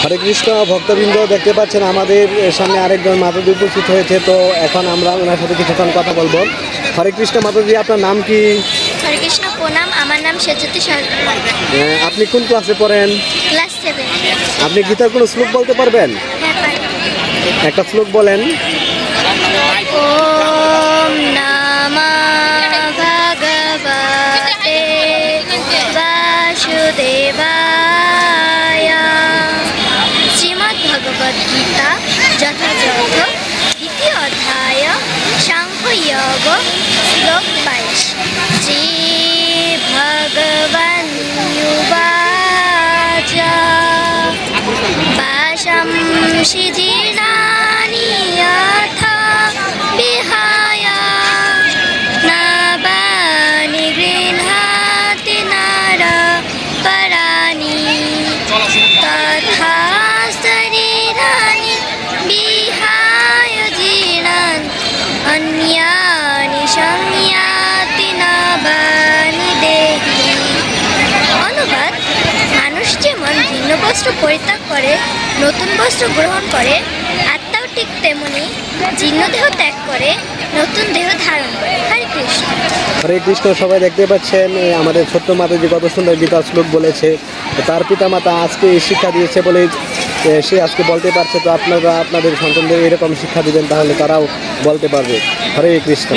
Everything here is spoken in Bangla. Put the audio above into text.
হরে কৃষ্ণ ভক্তবৃন্দ, দেখতে পাচ্ছেন আমাদের সামনে আরেকজন মাতাজি উপস্থিত হয়েছে। তো এখন আমরা ওনার সাথে কিছুক্ষণ কথা বলবো। হরে কৃষ্ণ মাতাজি, আপনার নাম কি? হরে কৃষ্ণ প্রণাম, আমার নাম সেজ্যোতি সরকার। আপনি কোন ক্লাসে পড়েন? ক্লাস 7। আপনি গীতার কোনো শ্লোক বলতে পারবেন? হ্যাঁ পারি। একটা শ্লোক বলেন। ওম নমঃ ভগবতে বাসুদেবায়। শ্রীমদ্ ভগবদ গীতা যথাযথ দ্বিতীয় অধ্যায় সাংখ্যযোগ শ্লোক 22। শ্রী ভগবানুবাচ বাশংসি জীর্ণানি যথা বিহায় নবানি গৃহ্ণাতি নর পরাণি তথা শরীরাণি বিহায় জীর্ণানি অন্যানি সংয়াতি নবানি দেহি। অনুবাদ: মানুষ যেমন ভিন্ন বস্ত্র পরিত্যাগ করে নতুন বস্ত্র গ্রহণ করে, আত্মাও ঠিক তেমনি জীর্ণ দেহ ত্যাগ করে নতুন দেহ ধারণ করে। হরে কৃষ্ণ। হরে কৃষ্ণ। সবাই দেখতে পাচ্ছেন আমাদের ছোট্ট মাতাজি কত সুন্দর গীতার শ্লোক বলেছে। তার পিতামাতা আজকে এই শিক্ষা দিয়েছে বলে সে আজকে বলতে পারছে। তো আপনারা আপনাদের সন্তানদের এরকম শিক্ষা দিবেন, তাহলে তারাও বলতে পারবে। হরে কৃষ্ণ।